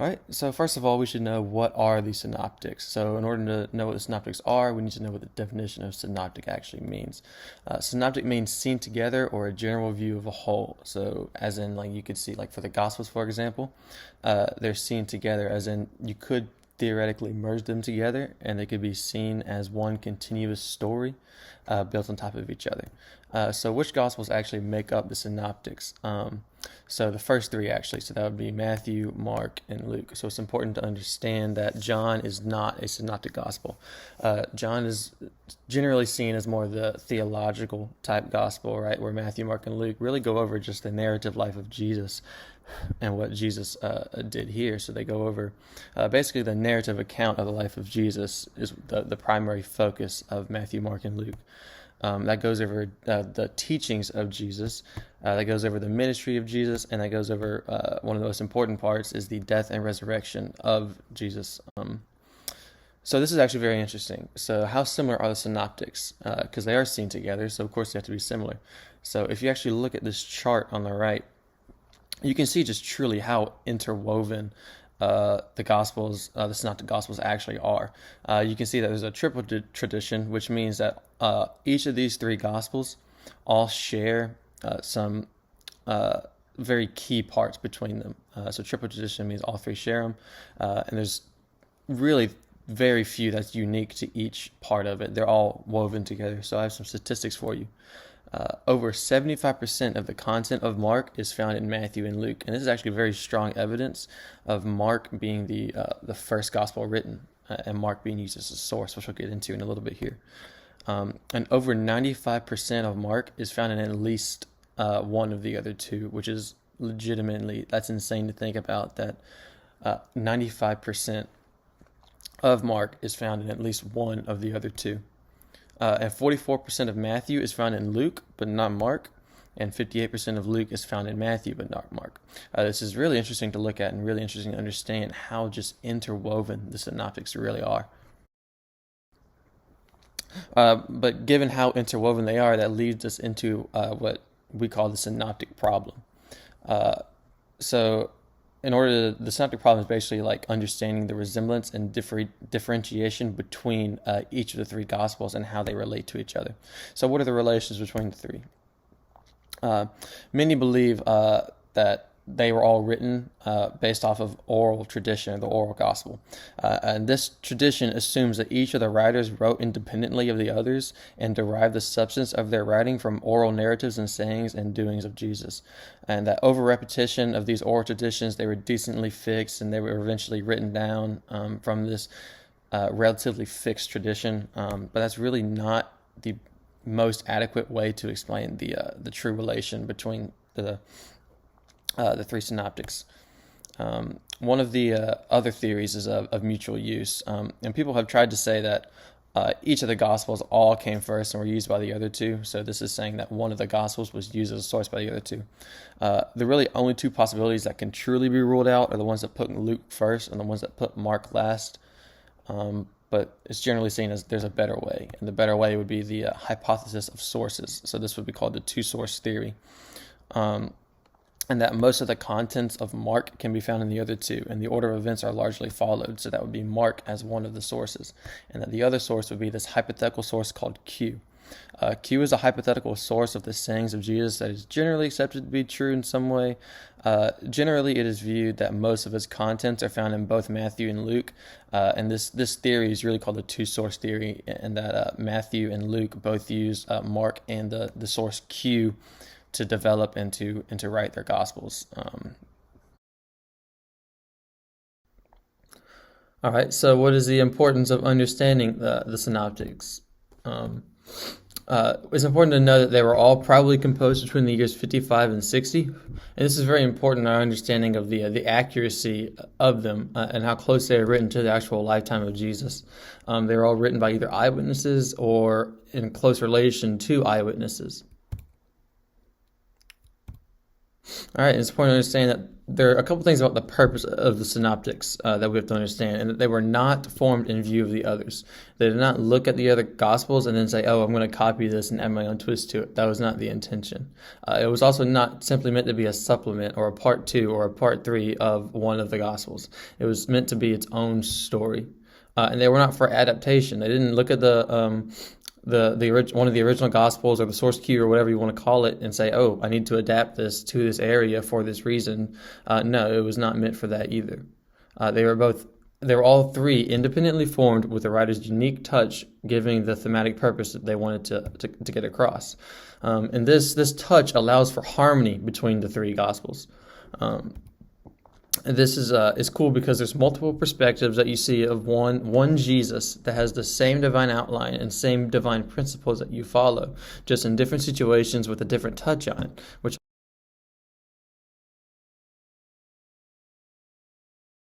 All right, so first of all, we should know what are the synoptics. So in order to know what the synoptics are, we need to know what the definition of synoptic actually means. Synoptic means seen together or a general view of a whole. So as in, like you could see, like for the Gospels, for example, they're seen together, as in you could theoretically merge them together and they could be seen as one continuous story built on top of each other. So which Gospels actually make up the synoptics? So the first three actually, so that would be Matthew, Mark, and Luke. So it's important to understand that John is not a synoptic gospel. John is generally seen as more the theological type gospel, right? Where Matthew, Mark, and Luke really go over just the narrative life of Jesus and what Jesus did here. So they go over basically the narrative account of the life of Jesus is the primary focus of Matthew, Mark, and Luke. That goes over the teachings of Jesus, that goes over the ministry of Jesus, and that goes over one of the most important parts is the death and resurrection of Jesus. So this is actually very interesting. So how similar are the synoptics? Because they are seen together, so of course they have to be similar. So if you actually look at this chart on the right, you can see just truly how interwoven the Gospels, the Synoptic Gospels actually are. You can see that there's a triple tradition, which means that each of these three Gospels all share some very key parts between them. So triple tradition means all three share them, and there's really very few that's unique to each part of it. They're all woven together. So I have some statistics for you. Over 75% of the content of Mark is found in Matthew and Luke, and this is actually very strong evidence of Mark being the first gospel written, and Mark being used as a source, which we'll get into in a little bit here. And over 95% of Mark is found in at least one of the other two, which is legitimately, that's insane to think about, that 95% of Mark is found in at least one of the other two. And 44% of Matthew is found in Luke, but not Mark. And 58% of Luke is found in Matthew, but not Mark. This is really interesting to look at and really interesting to understand how just interwoven the synoptics really are. But given how interwoven they are, that leads us into what we call the synoptic problem. So in order to, the synoptic problem is basically like understanding the resemblance and differentiation between each of the three gospels and how they relate to each other. So what are the relations between the three? Many believe that they were all written based off of oral tradition, the oral gospel. And this tradition assumes that each of the writers wrote independently of the others and derived the substance of their writing from oral narratives and sayings and doings of Jesus. And that over repetition of these oral traditions, they were decently fixed and they were eventually written down from this relatively fixed tradition. But that's really not the most adequate way to explain the true relation between the three synoptics. One of the other theories is of mutual use, and people have tried to say that each of the Gospels all came first and were used by the other two. So this is saying that one of the Gospels was used as a source by the other two. The really only two possibilities that can truly be ruled out are the ones that put Luke first and the ones that put Mark last. But it's generally seen as there's a better way, and the better way would be the hypothesis of sources. So this would be called the two-source theory. And that most of the contents of Mark can be found in the other two, and the order of events are largely followed. So that would be Mark as one of the sources, and that the other source would be this hypothetical source called Q. Q is a hypothetical source of the sayings of Jesus that is generally accepted to be true in some way. Generally, it is viewed that most of its contents are found in both Matthew and Luke, and this theory is really called the two-source theory, and that Matthew and Luke both use Mark and the source Q to develop and to write their gospels. All right, so what is the importance of understanding the synoptics? It's important to know that they were all probably composed between the years 55 and 60, and this is very important in our understanding of the accuracy of them and how close they are written to the actual lifetime of Jesus. They were all written by either eyewitnesses or in close relation to eyewitnesses. All right, it's important to understand that there are a couple things about the purpose of the synoptics that we have to understand, and that they were not formed in view of the others. They did not look at the other gospels and then say, "Oh, I'm going to copy this and add my own twist to it." That was not the intention. It was also not simply meant to be a supplement or a part two or a part three of one of the gospels. It was meant to be its own story, and they were not for adaptation. They didn't look at one of the original gospels or the source cue or whatever you want to call it and say, "Oh, I need to adapt this to this area for this reason." No, it was not meant for that either. They were all three independently formed with the writer's unique touch, giving the thematic purpose that they wanted to get across. And this touch allows for harmony between the three gospels. This is cool because there's multiple perspectives that you see of one Jesus that has the same divine outline and same divine principles that you follow, just in different situations with a different touch on it, which